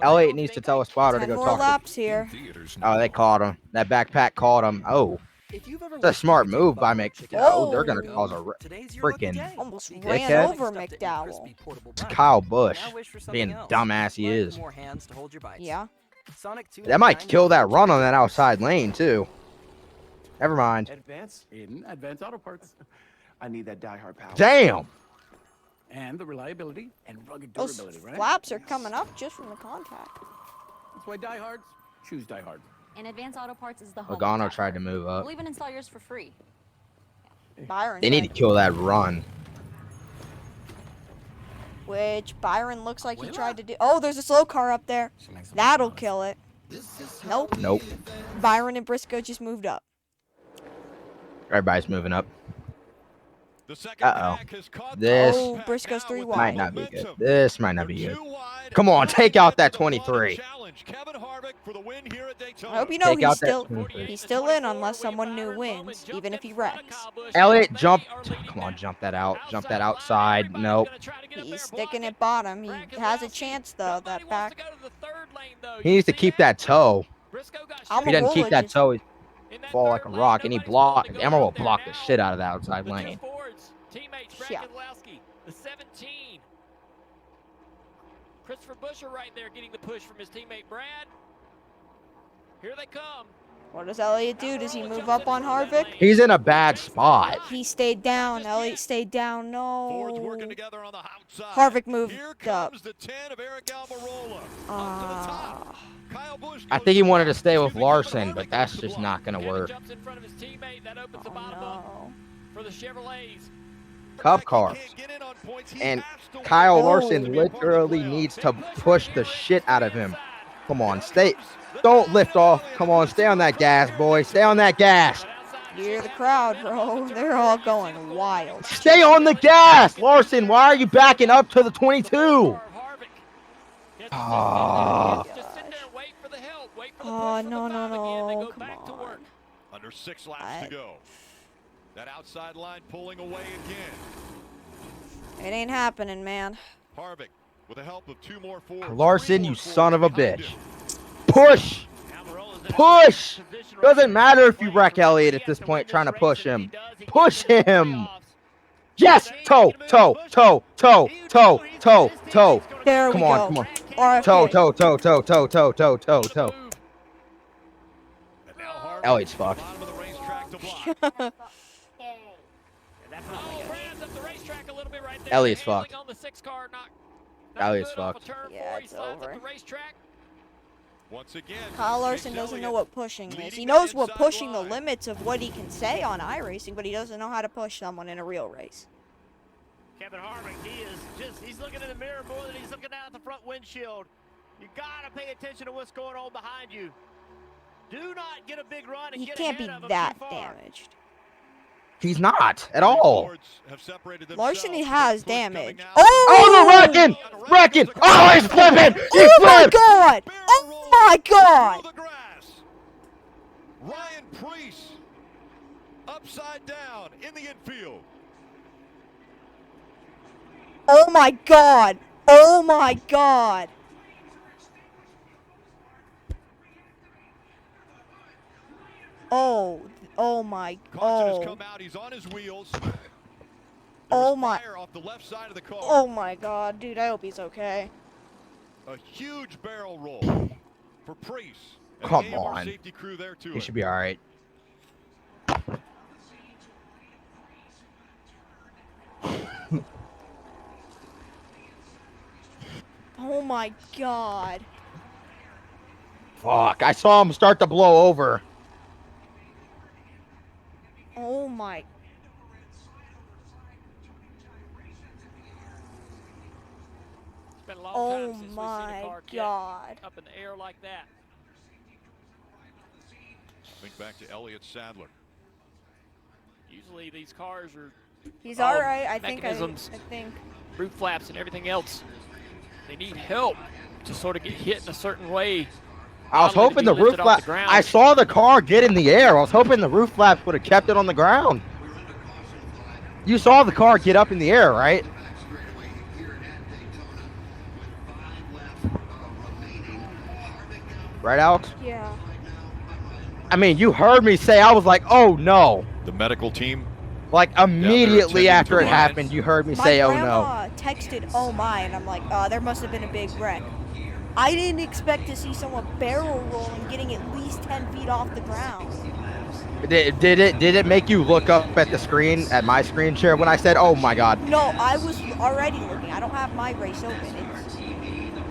Elliot needs to tell a spotter to 10 go more talk laps here. Oh, they caught him. That backpack caught him. Oh, it's a smart move by Oh, they're going to cause a freaking Almost ran dickhead. over McDowell. It's Kyle Busch being dumbass he is. Yeah. That might kill that run on that outside lane, too. Never mind. Advance Auto Parts. I need that die-hard power. Damn. And the reliability and rugged Those durability, right? flaps are coming up just from the contact. That's why diehards choose diehard. And Advanced Auto Parts is the home. Logano tried to move up. We'll even install yours for free. Byron. They need to kill that run. Which Byron looks like he tried to do. Oh, there's a slow car up there. That'll kill it. Nope. Nope. Byron and Briscoe just moved up. Everybody's moving up. Uh-oh. This Oh, Briscoe's 3 wide. might not be good. This might not be good. Come on, take out that 23. I hope you know Take out he's still in unless someone new wins, even if he wrecks. Elliot, jump. Come on, jump that out. Jump that outside. Nope. He's sticking at bottom. He has a chance, though, that back. He needs to keep that toe. If he doesn't Almirola keep that just- toe, he'd fall like a rock. And he blocked. Emerald will block the shit out of the outside lane. Yeah. The 17. Christopher Buescher right there getting the push from his teammate Brad. Here they come. What does Elliot do? Does he move up on Harvick? He's in a bad spot. He stayed down. Elliot stayed down. Fords No. working together on the outside. Harvick moved Here up. comes the 10 of Eric Almirola. Up to the top. Kyle Busch I think he wanted to stay with Larson, but that's just not going to work. Jumps in front of his teammate. That opens the Oh, bottom up no. for the Chevrolets. Cup cars. And Kyle Larson literally needs to push the shit out of him. Come on, stay. Don't lift off. Come on, stay on that gas, boy. Stay on that gas. You hear the crowd, bro. They're all going wild. Stay on the gas. Larson, why are you backing up to the 22? Ah. Oh, no, no, no. Come on. Under 6 laps to go. That outside line pulling away again. It ain't happening, man. Harvick with the help of 2 more Fords. Larson, you son of a bitch. Push. Push. Doesn't matter if you wreck Elliott at this point trying to push him. Push him. Yes. Toe, toe, toe, toe, toe, toe, toe. There we Come go. on, come on. RFK. Toe, toe, toe, toe, toe, toe, toe, toe, toe. Elliott's fucked. Elliott's fucked. Elliott's fucked. Yeah, it's over. Once again, Kyle Larson doesn't know what pushing is. He knows what pushing the limits of what he can say on iRacing, but he doesn't know how to push someone in a real race. Kevin Harvick, he's looking in the mirror more than he's looking down at the front windshield. You gotta pay attention to what's going on behind you. Do not get a big run and He get can't be ahead of him that too far. damaged. He's not at all. Larson has damage. Oh, the wrecking! Wrecking! Oh, he's flipping! He Oh my flipped! god! Oh my god! Ryan Preece upside down in the infield. Oh my god! Oh my god! Oh, oh my, Caution has oh, come out. He's on his wheels. oh There's my, fire off the left side of the car. oh my god, dude, I hope he's okay. A huge barrel roll for Preece. And Come the AMR on. safety crew there too. He should be all right. Oh my god. Fuck, I saw him start to blow over. Oh my. It's been a long Oh time since we've seen a my car get god. up in the air like that. Think back to Elliott Sadler. Usually these cars are He's all alright, I think. I mechanisms, think. roof flaps and everything else. They need help to sort of get hit in a certain way. I was Not only hoping to the be roof lifted off flap. the ground. I saw the car get in the air. I was hoping the roof flaps would have kept it on the ground. You saw the car get up in the air, right? Right, Alex? Yeah. I mean, you heard me say, I was like, oh no. The medical team. Like immediately attending after to it Ryan. happened, you heard me My say, oh no. grandma texted, "Oh my," and I'm like, there must have been a big wreck. I didn't expect to see someone barrel rolling, getting at least 10 feet off the ground. Did it make you look up at the screen, at my screen share when I said, oh my God? No, I was already looking. I don't have my race open. It's,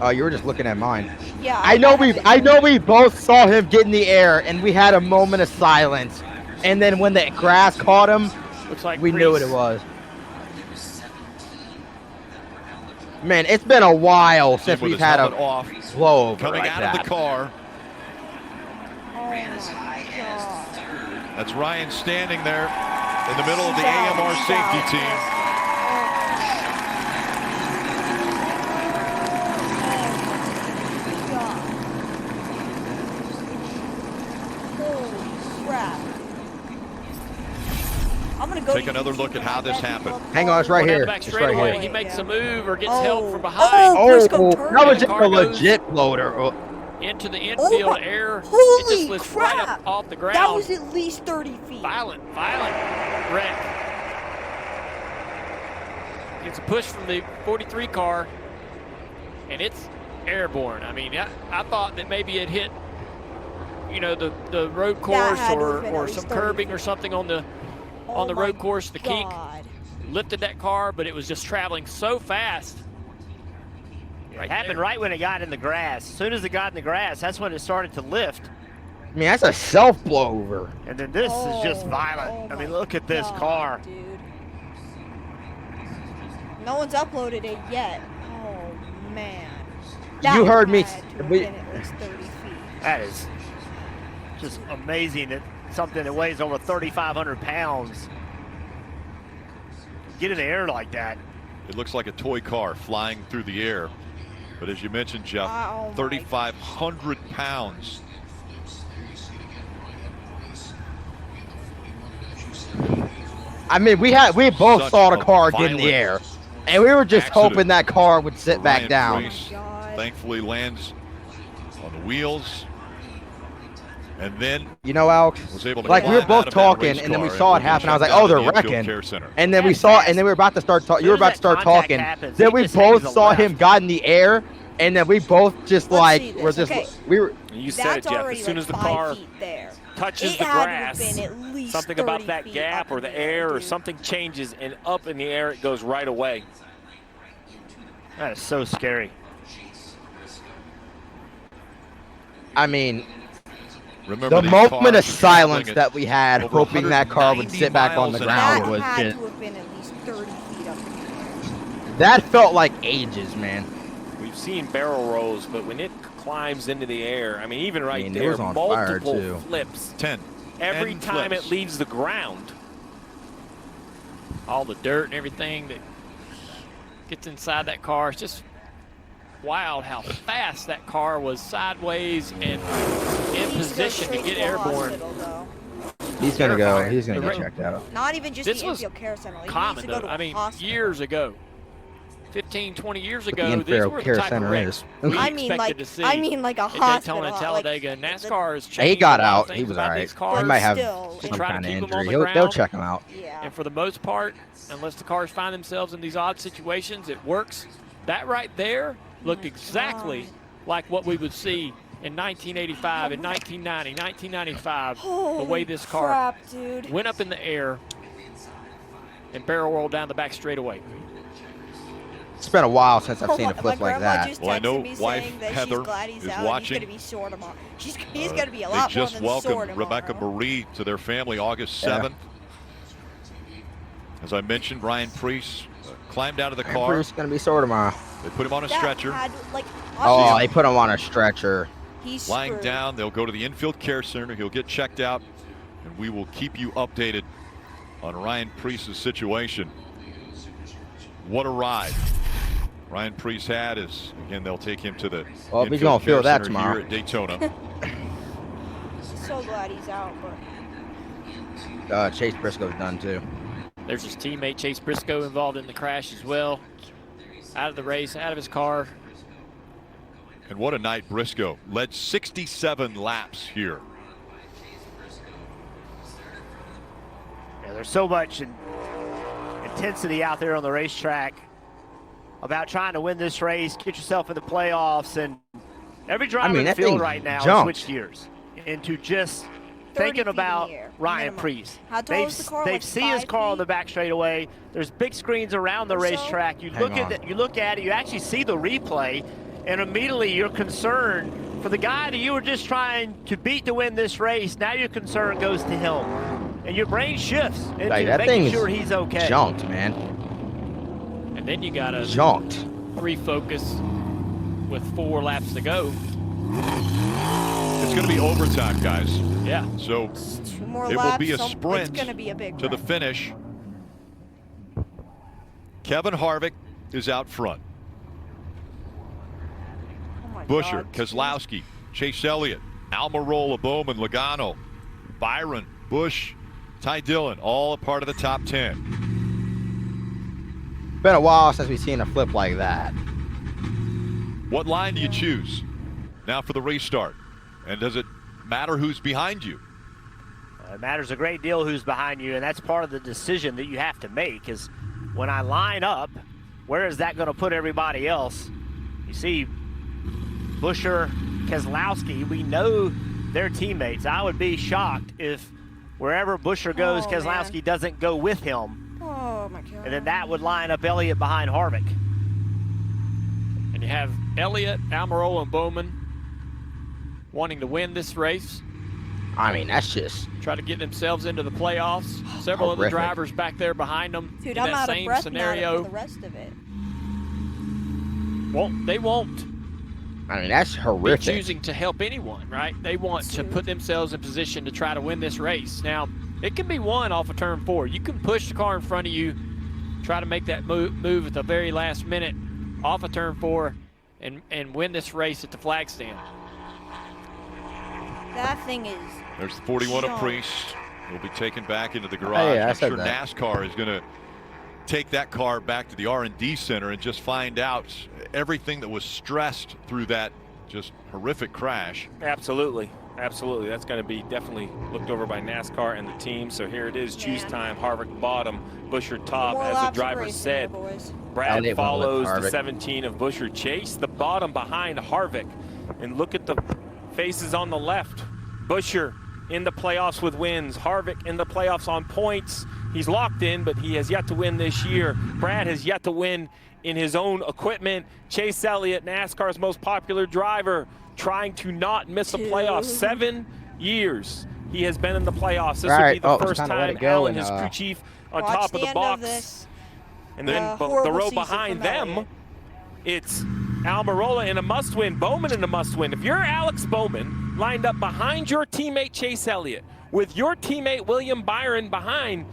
Oh, you were just looking at mine. yeah. I know have we both saw him get in the air and we had a moment of silence. And then when the grass caught him, Looks like we knew what it was. Man, it's been a while since With we've his had helmet a off, blowover coming like out that. of the car. Oh my God. That's Ryan standing there in the middle of the AMR safety team. Holy crap. I'm gonna go Take another look at how this happened. Hang on, it's right here. Back It's straight right away. here. He makes a move or gets Oh. help from Oh. behind Briscoe Oh, turned that was it. just a Car goes legit floater. Oh, into the Oh infield my- air. It Holy just lifts right crap. up off the ground. That was at least 30 feet. Violent wreck. Gets a push from the 43 car, and it's airborne. I mean, I thought that maybe it hit, you know, the road course had to have been at or least some 30 curbing or feet. something on the Oh my road course. The kink God. lifted that car, but it was just traveling so fast. It happened right when it got in the grass. As soon as it got in the grass, that's when it started to lift. I mean, that's a self blowover. And then this is just violent. I mean, look at this car. Dude. No one's uploaded it yet. Oh man. You heard me. had to have We- been at least 30 feet. That is just amazing that something that weighs over 3,500 pounds get in the air like that. It looks like a toy car flying through the air. But as you mentioned, Jeff, Oh my 3,500 pounds. I mean, we both Such saw the a car get in violent the air, and we were just accident hoping that car would sit back Ryan down. Preece God. thankfully lands on the wheels, and then You know, Alex, was able to like we climb were both out of that talking, race and then we car saw it and happen. I was like, checked out oh, at they're the Infield wrecking. Care Center. And then we That's saw, fast. and then we were about to start talking. You were As soon about as to start that contact talking. happens, Then he we just hangs both a saw left. him got in the air, and then we both just Let's like see were this. just Okay. we were. You said That's it, Jeff. already As soon like as the 5 car feet there. touches It the had to have grass, been at least something about 30 that feet gap up or in the air or dude. something changes, and up in the air it goes right away. That is so scary. I mean, Remember, the these moment cars of silence traveling that we had, over hoping that car would 190 sit back on the miles an ground, That was had just to have been at least 30 feet up in the air. that felt like ages, man. We've seen barrel rolls, but when it climbs into the air, I mean, even right mean, it there, was on fire, multiple too. flips. 10. Every 10 time flips. it leaves the ground. All the dirt and everything that gets inside that car. It's just wild how fast that car was sideways and in He needs to go position to straight get the airborne. hospital, though. He's gonna go. Terrifying. He's gonna The get ra- checked out. Not even just This the was infield care center. He Common needs to go though. to I a mean, hospital. years ago, 15, 20 years the ago, these infield were the care type of center wrecks is. we I mean, expected like, to see. I mean, like a in hospital. Daytona and Talladega. Like, NASCAR has changed He got a lot of out. things He was about alright. these cars. He might have still, some to try to kind of keep him on injury. the They'll ground. check him out. yeah. And for the most part, unless the cars find themselves in these odd situations, it works. That right there looked my exactly God. like what we would see in 1985, in 1990, 1995. Holy the way this car crap, dude. went up in the air and barrel rolled down the back straightaway. It's been a while since I've Oh, seen a my flip like grandma that. just Well, I texted know me wife saying that Heather she's glad he's is out. watching. He's gonna be sore tomorrow. He's gonna be a They lot more just than sore welcomed tomorrow. Rebecca Marie to their family August Yeah. 7th. As I mentioned, Ryan Preece climbed out of the Ryan car. Preece gonna be sore tomorrow. They put him on a That stretcher. had, like, Oh, obviously, they put him on a stretcher. he's Lying screwed. down, they'll go to the infield care center. He'll get checked out, and we will keep you updated on Ryan Preece's situation. What a ride Ryan Preece had. Is again, they'll take him to the Well, he's infield gonna feel care that center tomorrow. here at Daytona. So glad he's out, but Chase Briscoe's done too. There's his teammate Chase Briscoe involved in the crash as well. Out of the race, out of his car. And what a night Briscoe. Led 67 laps here. Yeah, there's so much intensity out there on the racetrack about trying to win this race, get yourself in the playoffs, and every driver in the field right now has switched gears into just thinking about Ryan Preece. They've seen his car on the back straightaway. There's big screens around the racetrack. You look at it, you actually see the replay, and immediately you're concerned for the guy that you were just trying to beat to win this race. Now your concern goes to him, and your brain shifts into making sure he's okay. Junked, man. And then you gotta junked. Refocus with 4 laps to go. It's going to be overtime, guys. Yeah. So Two more it laps, will be a sprint it's gonna be a big to the finish. Kevin Harvick is out front. Buscher, Keselowski, Chase Elliott, Almirola, Bowman, Logano, Byron, Busch, Ty Dillon, all a part of the top 10. Been a while since we've seen a flip like that. What line do you choose now for the restart? And does it matter who's behind you? It matters a great deal who's behind you, and that's part of the decision that you have to make is when I line up, where is that going to put everybody else? You see Buscher, Keselowski, we know they're teammates. I would be shocked if wherever Buscher goes, Keselowski doesn't go with him. Oh, my God. And then that would line up Elliott behind Harvick. And you have Elliott, Almirola, and Bowman wanting to win this race. I mean, that's just try to get themselves into the playoffs. Several other drivers back there behind them. Dude, in I'm that out of same breath scenario. now for the rest of it. Well, they won't. I mean, that's horrific. Be choosing to help anyone, right? They want to put themselves in position to try to win this race. Now, it can be won off of turn 4. You can push the car in front of you, try to make that move at the very last minute off of turn 4 and win this race at the flag stand. That thing is. There's the 41 of Priest. Will be taken back into the garage. I'm sure NASCAR is going to take that car back to the R&D center and just find out everything that was stressed through that just horrific crash. Absolutely. Absolutely. That's going to be definitely looked over by NASCAR and the team. So here it is. Choose time. Harvick bottom. Buscher top. As the driver said, Brad follows the 17 of Buscher. Chase the bottom behind Harvick. And look at the faces on the left. Buscher in the playoffs with wins. Harvick in the playoffs on points. He's locked in, but he has yet to win this year. Brad has yet to win in his own equipment. Chase Elliott, NASCAR's most popular driver, trying to not miss a playoff. 7 years he has been in the playoffs. This would be the first time Alan, his crew chief, on top of the box. And then the row behind them, it's Almirola in a must-win, Bowman in a must-win. If you're Alex Bowman lined up behind your teammate Chase Elliott, with your teammate William Byron behind,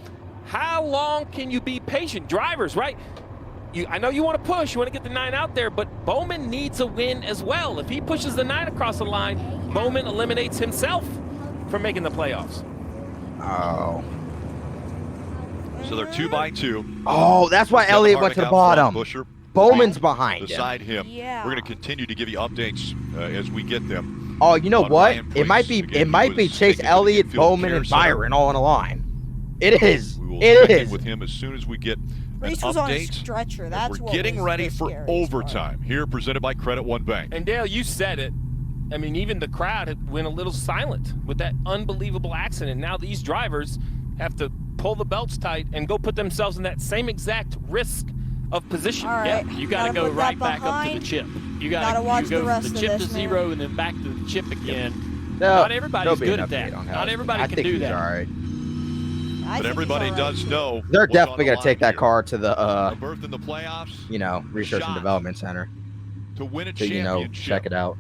how long can you be patient? Drivers, right? I know you want to push, you want to get the 9 out there, but Bowman needs a win as well. If he pushes the 9 across the line, Bowman eliminates himself from making the playoffs. Oh. So they're 2 by 2. Oh, that's why Elliott went to the bottom. Buscher, Bowman's behind beside him. Yeah. We're going to continue to give you updates as we get them. Oh, you know what? It might be Chase Elliott, Bowman, and Byron all on the line. It is. We will it check is. in with him as soon as we get an Reese was on a update. stretcher. That's We're what getting was ready the for scariest overtime part. here, presented by Credit One Bank. And Dale, you said it. I mean, even the crowd had went a little silent with that unbelievable accident. Now these drivers have to pull the belts tight and go put themselves in that same exact risk of position. All right, Yeah, you got to go put right that back up to the chip. You got Gotta watch to go the rest from of the chip this, to man. 0 and then back to the chip again. No, Not everybody's good at that. Not everybody can do that. All right. But everybody does know They're what's definitely on going the to take line that here. car to the A berth in the playoffs, research and shot development center to win a to championship. check it out.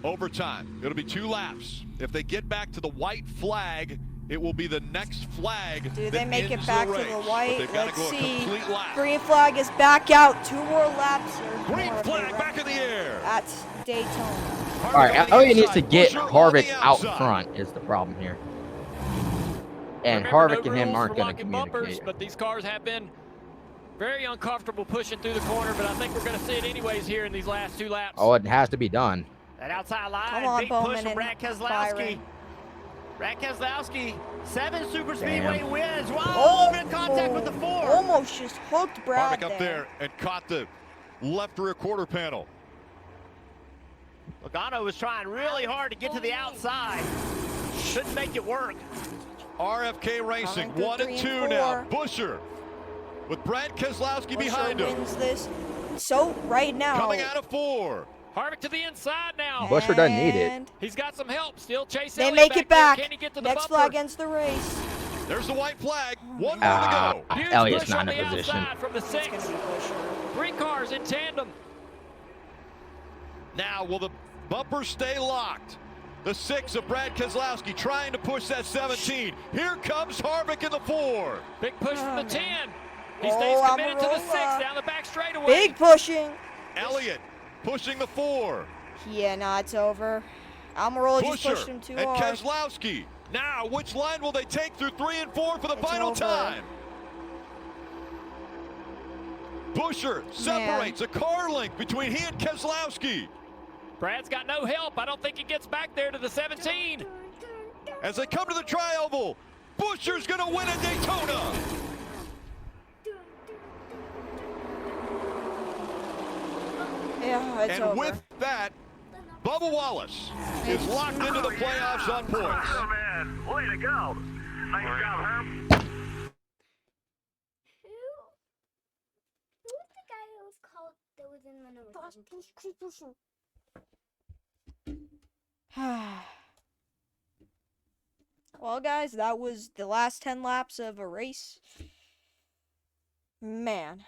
Overtime. It'll be 2 laps. If they get back to the white flag, it will be the next flag. Do they that make it ends back the to race. the But white? they've got to Let's go a see. complete lap. Green flag is back out. 2 more laps. Green flag back in the air. At Daytona. All right, Elliott needs to get Harvick out front is the problem here. And Remember, Harvick no and him rules aren't for going to locking communicate. bumpers, but these cars have been Very uncomfortable pushing through the corner, but I think we're going to see it anyways here in these last 2 laps. Oh, it has to be done. That outside line, Come on, big push Bowman from and Brad Keselowski. Byron. Brad Keselowski, 7 super speedway Damn. wins. Wow, Oh, a little bit of contact with the 4. Almost just hooked Brad Harvick up there and caught the left rear quarter panel. Logano was trying really hard to get to the outside. Couldn't make it work. RFK Racing, Coming 1 through and 3 2 and now. 4. Busher with Brad Keselowski Busher behind him. wins this. So right now, Coming out of 4. Harvick to the inside now. Busher doesn't need it. and He's got some help still. Chase they Elliott make it back back. there. Can he get to the Next bumper? flag ends the race. There's the white flag. 1 more to go. Huge Elliott's push not on in a the position. outside from the It's 6. gonna be Busher. 3 cars in tandem. Now, will the bumper stay locked? The 6 of Brad Keselowski trying to push that 17. Here comes Harvick in the 4. Big push from the man. 10. He Oh, stays committed to the 6 Almirola. down the back straightaway. Big pushing. Elliott pushing the 4. Yeah, nah, it's over. Almirola just Busher pushed him too and hard. Keselowski. Now, which line will they take through 3 and 4 for the It's final over. time? Busher separates a car length between he and Keselowski. Brad's got no help. I don't think he gets back there to the 17. As they come to the tri-oval, Busher's going to win at Daytona. Yeah, it's And over. with that, Bubba Wallace is locked into the playoffs on points. Oh, man. Way to go. Nice job, Herb. Who was the guy that was called that was in the number 17? Well, guys, that was the last 10 laps of a race. Man.